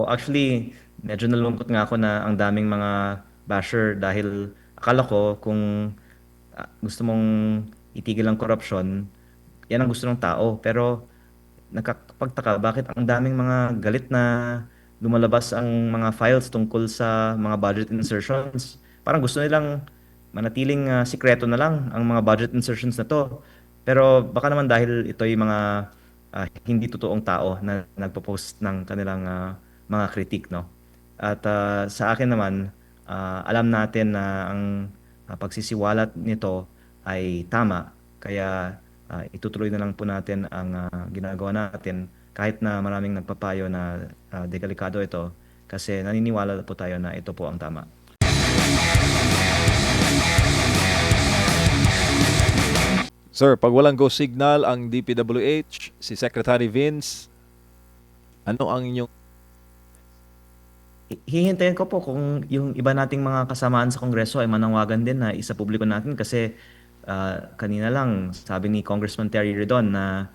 Opo, actually, medyo nalungkot nga ako na ang daming mga basher dahil akala ko kung gusto mong itigil ang korupsyon, yan ang gusto ng tao. Pero nakakapagtaka bakit ang daming mga galit na lumalabas ang mga files tungkol sa mga budget insertions. Parang gusto nilang manatiling sikreto na lang ang mga budget insertions na to. Pero baka naman dahil ito'y mga hindi totoong tao na nagpo-post ng kanilang mga kritik, no? At sa akin naman, alam natin na ang pagsisiwalat nito ay tama. Kaya itutuloy na lang po natin ang ginagawa natin kahit na maraming nagpapayo na delikado ito kasi naniniwala po tayo na ito po ang tama. Sir, pag walang go signal ang DPWH, si Secretary Vince, ano ang inyong... Hihintayin ko po kung yung iba nating mga kasamaan sa Kongreso ay manawagan din na isa publiko natin kasi kanina lang sabi ni Congressman Terry Redon na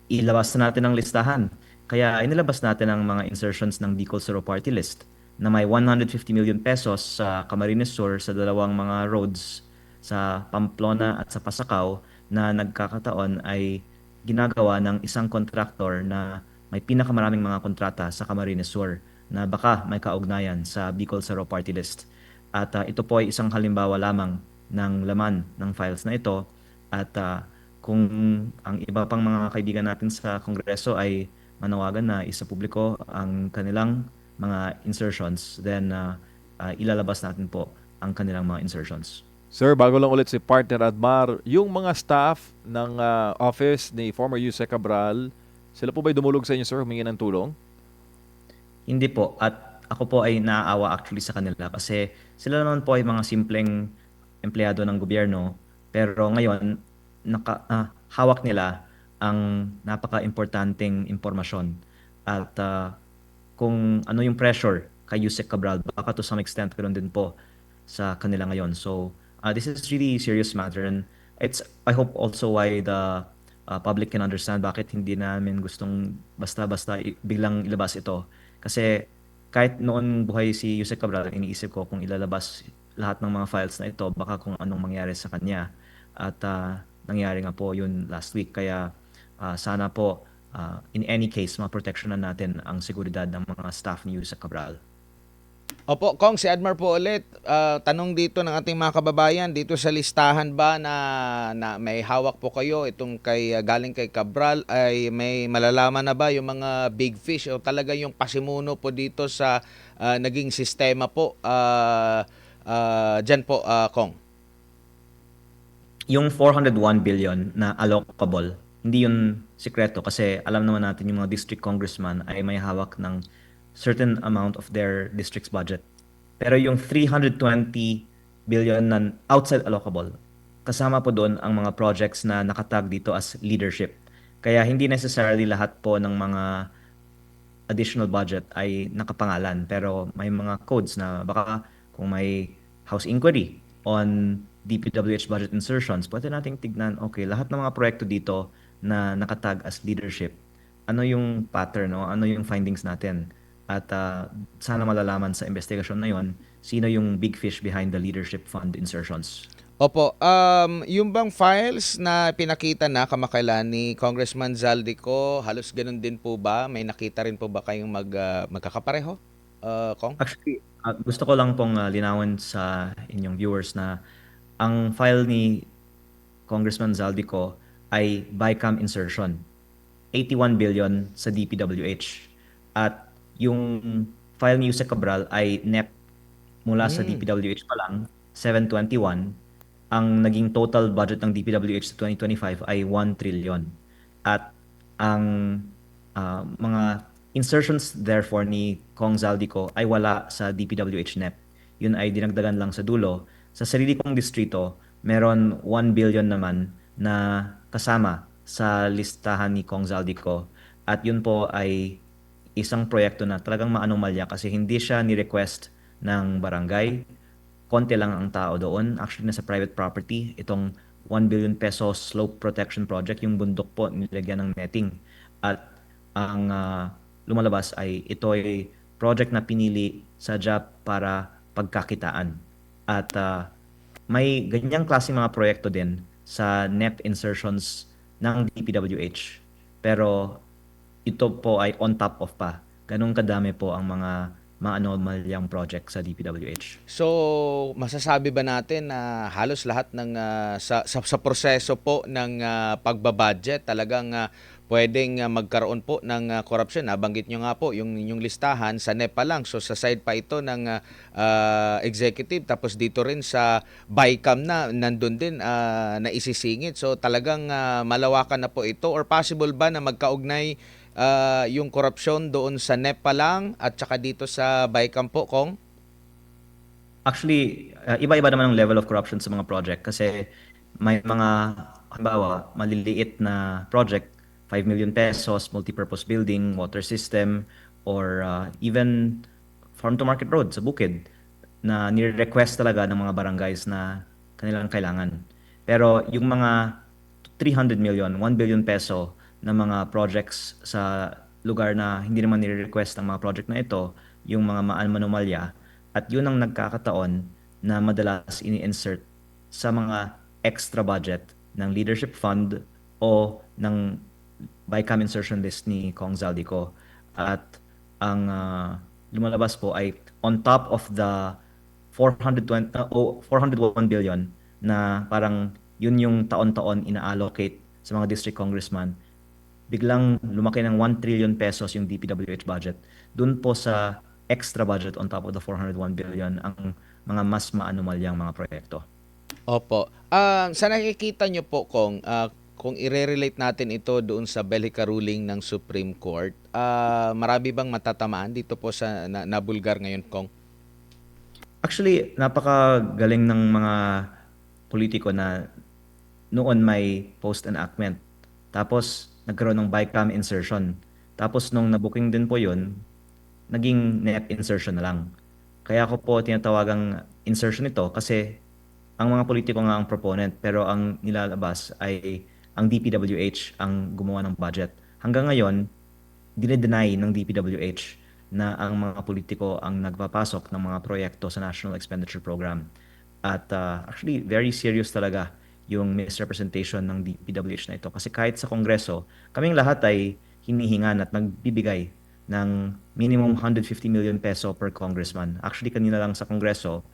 ilabas na natin ang listahan. Kaya inilabas natin ang mga insertions ng Bicol Zero Party List na may 150 million pesos sa Camarines Sur sa dalawang mga roads sa Pamplona at sa Pasacao na nagkakataon ay ginagawa ng isang kontraktor na may pinakamaraming mga kontrata sa Camarines Sur na baka may kaugnayan sa Bicol Zero Party List. At ito po ay isang halimbawa lamang ng laman ng files na ito at kung ang iba pang mga kaibigan natin sa Kongreso ay manawagan na isa publiko ang kanilang mga insertions, then ilalabas natin po ang kanilang mga insertions. Sir, bago lang ulit si Partner Admar, yung mga staff ng office ni former Yusek Cabral, sila po ba'y dumulog sa inyo, sir, humingi ng tulong? Hindi po. At ako po ay naaawa actually sa kanila kasi sila naman po ay mga simpleng empleyado ng gobyerno. Pero ngayon, hawak nila ang napaka-importanting impormasyon. At kung ano yung pressure kay Yusek Cabral, baka to some extent ganoon din po sa kanila ngayon. So this is really serious matter and I hope also why the public can understand bakit hindi namin gustong basta-basta biglang ilabas ito. Kasi kahit noon buhay si Yusek Cabral, iniisip ko kung ilalabas lahat ng mga files na ito, baka kung anong mangyari sa kanya. At nangyari nga po yun last week. Kaya sana po in any case, maproteksyonan natin ang seguridad ng mga staff ni Yusek Cabral. Opo, Kong, si Admar po ulit. Tanong dito ng ating mga kababayan, dito sa listahan ba na may hawak po kayo, itong galing kay Cabral, ay may malalaman na ba yung mga big fish o talaga yung pasimuno po dito sa naging sistema po dyan po, Kong? Yung 401 billion na allocable, hindi yun sikreto kasi alam naman natin yung mga district congressman ay may hawak ng certain amount of their district's budget. Pero yung 320 billion na outside allocable, kasama po doon ang mga projects na nakatag dito as leadership. Kaya hindi necessarily lahat po ng mga additional budget ay nakapangalan. Pero may mga codes na baka kung may House inquiry on DPWH budget insertions, pwede nating tignan, okay, lahat ng mga proyekto dito na nakatag as leadership, ano yung pattern, no? Ano yung findings natin? At sana malalaman sa investigasyon na yon sino yung big fish behind the leadership fund insertions. Opo, yung bang files na pinakita na kamakailan ni Congressman Zaldico, halos ganun din po ba? May nakita rin po ba kayong magkakapareho, Kong? Actually, gusto ko lang pong linawin sa inyong viewers na ang file ni Congressman Zaldico ay BICAM insertion. 81 billion sa DPWH. At yung file ni Yusek Cabral ay NEP mula sa Mm. DPWH pa lang, 721. Ang naging total budget ng DPWH sa 2025 ay 1 trillion. At ang mga insertions therefore ni Kong Zaldico ay wala sa DPWH NEP. Yun ay dinagdagan lang sa dulo. Sa sarili kong distrito, meron 1 billion naman na kasama sa listahan ni Kong Zaldico. At yun po ay isang proyekto na talagang maanomalya kasi hindi siya ni-request ng barangay. Konti lang ang tao doon. Actually, nasa private property. Itong 1 billion pesos slope protection project, yung bundok po nilagyan ng netting. At ang lumalabas ay ito ay project na pinili sadya para pagkakitaan. At may ganyang klase mga proyekto din sa NEP insertions ng DPWH. Pero ito po ay on top of pa. Ganun kadami po ang mga anomalyang project sa DPWH. So, masasabi ba natin na halos lahat ng sa proseso po ng pagbabudget talagang pwedeng magkaroon po ng korupsyon? Nabanggit nyo nga po yung listahan sa NEPA lang. So, sa side pa ito ng executive, tapos dito rin sa BICAM na nandun din na isisingit. So, talagang malawakan na po ito, or possible ba na magkaugnay yung korupsyon doon sa NEPA lang at saka dito sa BICAM po, Kong? Actually, iba-iba naman ang level of corruption sa mga project kasi may mga, halimbawa, maliliit na project, 5 million pesos, multipurpose building, water system, or even farm-to-market road sa bukid na nire-request talaga ng mga barangays na kanilang kailangan. Pero yung mga 300 million, 1 billion peso na mga projects sa lugar na hindi naman nire-request ng mga project na ito, yung mga manomalya, at yun ang nagkakataon na madalas ini-insert sa mga extra budget ng leadership fund o ng BICAM insertion list ni Kong Zaldico. At ang lumalabas po ay on top of the 401 billion na parang yun yung taon-taon ina-allocate sa mga district congressman, biglang lumaki ng 1 trillion pesos yung DPWH budget. Doon po sa extra budget on top of the 401 billion ang mga mas maanumalyang mga proyekto. Opo. Sa nakikita nyo po, kung i-relate natin ito doon sa Belgica ruling ng Supreme Court, marami bang matatamaan dito po sa nabulgar ngayon, Kong? Actually, napakagaling ng mga politiko na noon may post-enactment. Tapos, nagkaroon ng BICAM insertion. Tapos, nung nabooking din po yun, naging NEP insertion na lang. Kaya ako po tinatawagang insertion ito kasi ang mga politiko nga ang proponent pero ang nilalabas ay ang DPWH ang gumawa ng budget. Hanggang ngayon, dinedeny ng DPWH na ang mga politiko ang nagpapasok ng mga proyekto sa National Expenditure Program. At actually, very serious talaga yung misrepresentation ng DPWH na ito. Kasi kahit sa Kongreso, kaming lahat ay hinihingan at nagbibigay ng minimum 150 million peso per congressman. Actually, kanina lang sa Kongreso,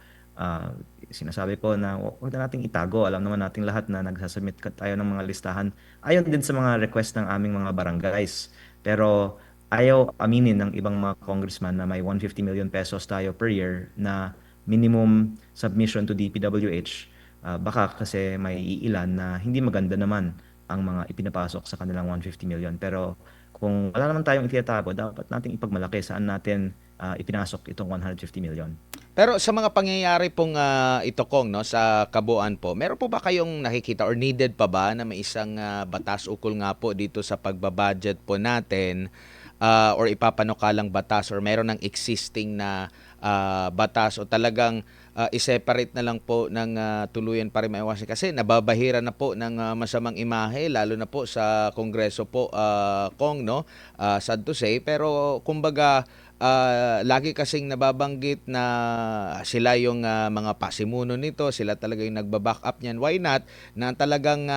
sinasabi ko na huwag na nating itago. Alam naman nating lahat na nagsasubmit tayo ng mga listahan. Ayon din sa mga request ng aming mga barangays. Pero ayaw aminin ng ibang mga congressman na may 150 million pesos tayo per year na minimum submission to DPWH. Baka kasi may iilan na hindi maganda naman ang mga ipinapasok sa kanilang 150 million. Pero kung wala naman tayong itiyatago, dapat nating ipagmalaki saan natin ipinasok itong 150 million. Pero sa mga pangyayari pong ito, Kong, no, sa kabuuan po, meron po ba kayong nakikita or needed pa ba na may isang batas ukol nga po dito sa pagbabudget po natin, or ipapanukalang batas, or meron ng existing na batas, o talagang i-separate na lang po ng tuluyan para maiwasan? Kasi nababahira na po ng masamang imahe, lalo na po sa Kongreso po, Kong, no? Sad to say, pero kumbaga, lagi kasing nababanggit na sila yung mga pasimuno nito, sila talaga yung nagba-back up niyan. Why not na talagang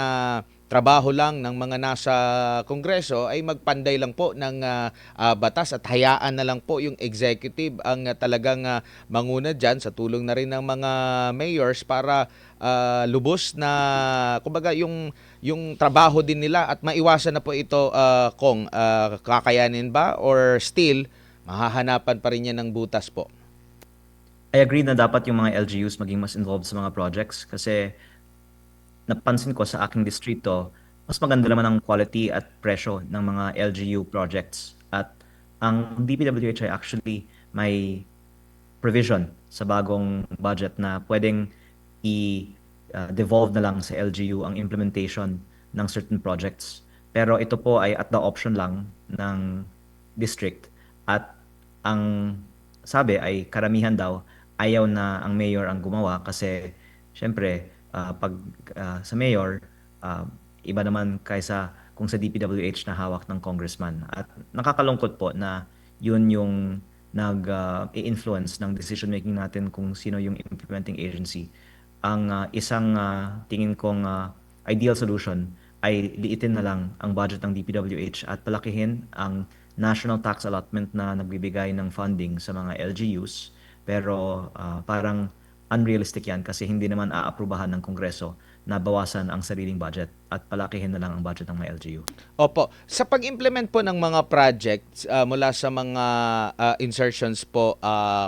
trabaho lang ng mga nasa Kongreso ay magpanday lang po ng batas at hayaan na lang po yung executive ang talagang manguna dyan sa tulong na rin ng mga mayors para lubos na kumbaga yung trabaho din nila at maiwasan na po ito, Kong. Kakayanin ba or still mahahanapan pa rin yan ng butas po? I agree na dapat yung mga LGUs maging mas involved sa mga projects kasi napansin ko sa aking distrito, mas maganda naman ang quality at presyo ng mga LGU projects. At ang DPWH ay actually may provision sa bagong budget na pwedeng i-devolve na lang sa LGU ang implementation ng certain projects. Pero ito po ay at the option lang ng district. At ang sabi ay karamihan daw ayaw na ang mayor ang gumawa kasi syempre pag sa mayor iba naman kaysa kung sa DPWH na hawak ng congressman. At nakakalungkot po na yun yung i-influence ng decision making natin kung sino yung implementing agency. Ang isang tingin kong ideal solution ay liitin na lang ang budget ng DPWH at palakihin ang national tax allotment na nagbibigay ng funding sa mga LGUs. Pero parang unrealistic yan kasi hindi naman aaprubahan ng Kongreso na bawasan ang sariling budget at palakihin na lang ang budget ng mga LGU. Opo. Sa pag-implement po ng mga projects mula sa mga insertions po,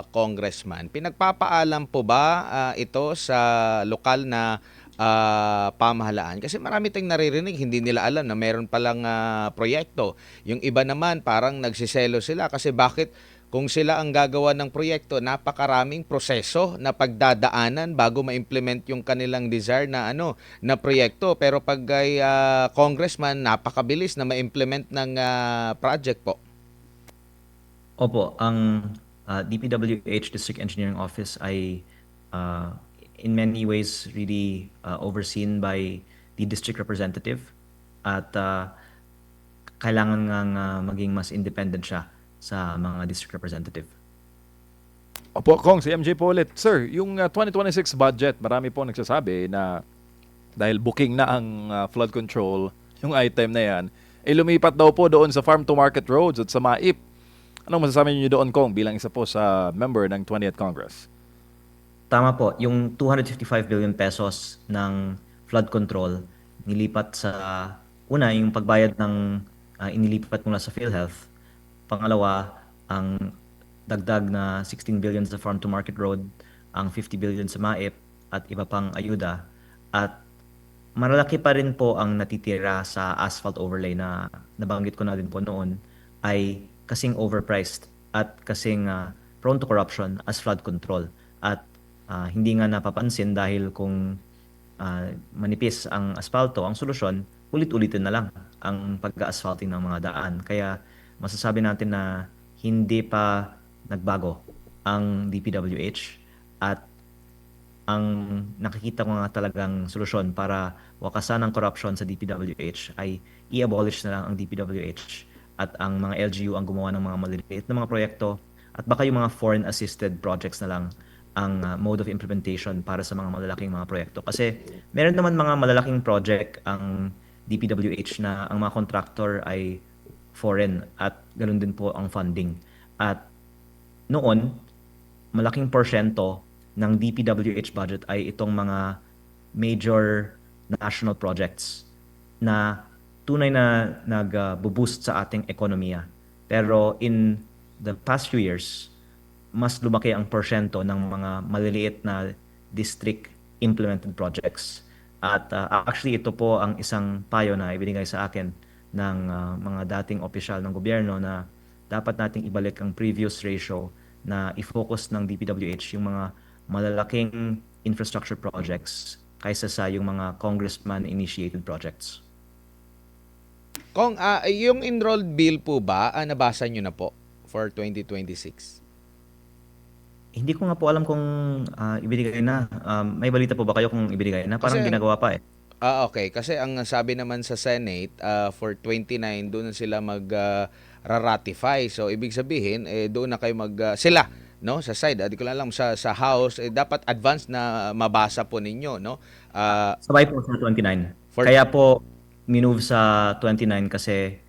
Congressman, pinagpapaalam po ba ito sa lokal na pamahalaan? Kasi marami tayong naririnig, hindi nila alam na meron palang proyekto. Yung iba naman parang nagsiselo sila kasi bakit kung sila ang gagawa ng proyekto, napakaraming proseso na pagdadaanan bago ma-implement yung kanilang desire na na proyekto. Pero pag ay congressman, napakabilis na ma-implement ng project po. Opo, ang DPWH District Engineering Office ay in many ways really overseen by the district representative at kailangan nga maging mas independent siya sa mga district representative. Opo, Kong, si MJ po ulit. Sir, yung 2026 budget, marami po nagsasabi na dahil booking na ang flood control, yung item na yan, lumipat daw po doon sa farm to market roads at sa MAIP. Anong masasabi niyo doon, Kong, bilang isa po sa member ng 20th Congress? Tama po, yung 255 billion pesos ng flood control nilipat sa una yung pagbayad ng inilipat mula sa PhilHealth. Pangalawa, ang dagdag na 16 billion sa farm to market road, ang 50 billion sa MAIP at iba pang ayuda. At malalaki pa rin po ang natitira sa asphalt overlay na nabanggit ko na din po noon ay kasing overpriced at kasing prone to corruption as flood control. At hindi nga napapansin dahil kung manipis ang asfalto, ang solusyon, ulit-ulitin na lang ang pag-asphalting ng mga daan. Kaya masasabi natin na hindi pa nagbago ang DPWH at ang nakikita ko nga talagang solusyon para wakasan ang corruption sa DPWH ay i-abolish na lang ang DPWH at ang mga LGU ang gumawa ng mga maliliit na mga proyekto at baka yung mga foreign assisted projects na lang ang mode of implementation para sa mga malalaking mga proyekto. Kasi meron naman mga malalaking project ang DPWH na ang mga contractor ay foreign at ganoon din po ang funding. At noon, malaking porsyento ng DPWH budget ay itong mga major national projects na tunay na nag-boost sa ating ekonomiya. Pero in the past few years, mas lumaki ang porsyento ng mga maliliit na district implemented projects. At actually ito po ang isang payo na ibinigay sa akin ng mga dating opisyal ng gobyerno na dapat nating ibalik ang previous ratio na i-focus ng DPWH yung mga malalaking infrastructure projects kaysa sa yung mga congressman-initiated projects. Kong, yung enrolled bill po ba, nabasa nyo na po for 2026? Hindi ko nga po alam kung ibinigay na. May balita po ba kayo kung ibinigay na? Parang Kasi ginagawa pa eh. Okay. Kasi ang sabi naman sa Senate, for 29, doon na sila mag-ratify. So, ibig sabihin, doon na kayo sila, no? Sa side, di ko lang alam, sa House, dapat advance na mabasa po ninyo, no? Sabay po sa 29. Kaya po, minove sa 29 kasi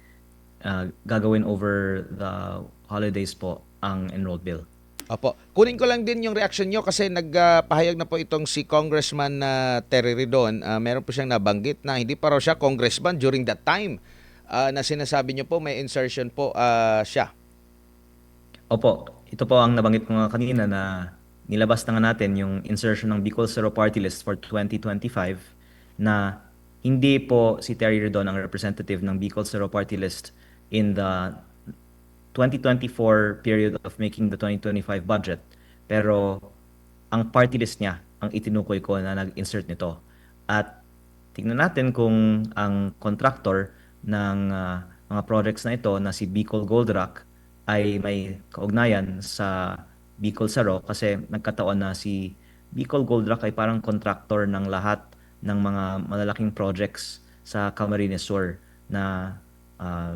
gagawin over the holidays po ang enrolled bill. Opo. Kunin ko lang din yung reaction nyo kasi nagpahayag na po itong si Congressman Terry Ridon. Meron po siyang nabanggit na hindi pa raw siya congressman during that time na sinasabi nyo po may insertion po siya. Opo, ito po ang nabanggit ko nga kanina na nilabas na nga natin yung insertion ng Bicol Zero Party List for 2025 na hindi po si Terry Ridon ang representative ng Bicol Zero Party List in the 2024 period of making the 2025 budget. Pero ang party list niya ang itinukoy ko na nag-insert nito. At tingnan natin kung ang contractor ng mga projects na ito na si Bicol Gold Rock ay may kaugnayan sa Bicol Zero kasi nagkataon na si Bicol Gold Rock ay parang contractor ng lahat ng mga malalaking projects sa Camarines Sur na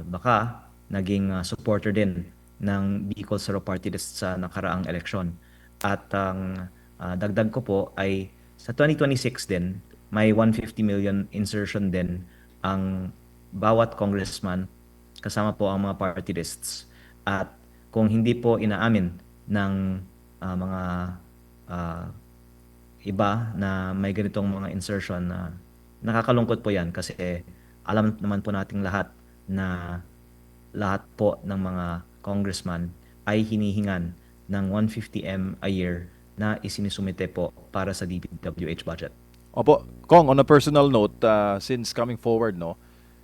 baka naging supporter din ng Bicol Zero Party List sa nakaraang eleksyon. At ang dagdag ko po ay sa 2026 din, may 150 million insertion din ang bawat congressman kasama po ang mga party lists. At kung hindi po inaamin ng mga ah, iba na may ganitong mga insertion, na nakakalungkot po yan kasi alam naman po nating lahat na lahat po ng mga congressman ay hinihingan ng 150M a year na isinisumite po para sa DPWH budget. Opo, Kong, on a personal note, since coming forward, no,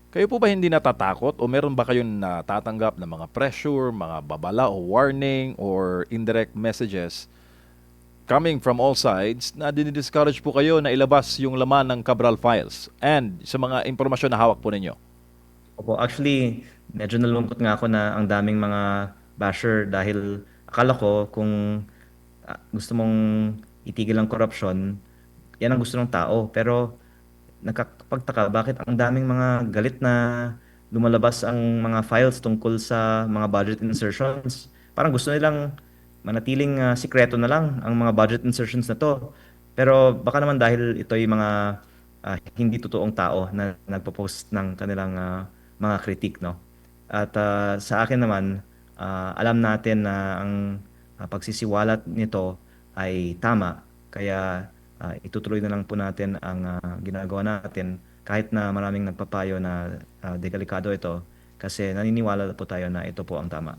kayo po ba hindi natatakot o meron ba kayong natatanggap na mga pressure, mga babala o warning or indirect messages coming from all sides na dinidiscourage po kayo na ilabas yung laman ng Cabral files and sa mga impormasyon na hawak po ninyo? Opo, actually, medyo nalungkot nga ako na ang daming mga basher dahil akala ko kung gusto mong itigil ang korupsyon, yan ang gusto ng tao. Pero nakakapagtaka bakit ang daming mga galit na lumalabas ang mga files tungkol sa mga budget insertions. Parang gusto nilang manatiling sikreto na lang ang mga budget insertions na to. Pero baka naman dahil ito yung mga hindi totoong tao na nagpo-post ng kanilang mga kritik, no? At sa akin naman, alam natin na ang pagsisiwalat nito ay tama. Kaya itutuloy na lang po natin ang ginagawa natin kahit na maraming nagpapayo na delikado ito, kasi naniniwala po tayo na ito po ang tama.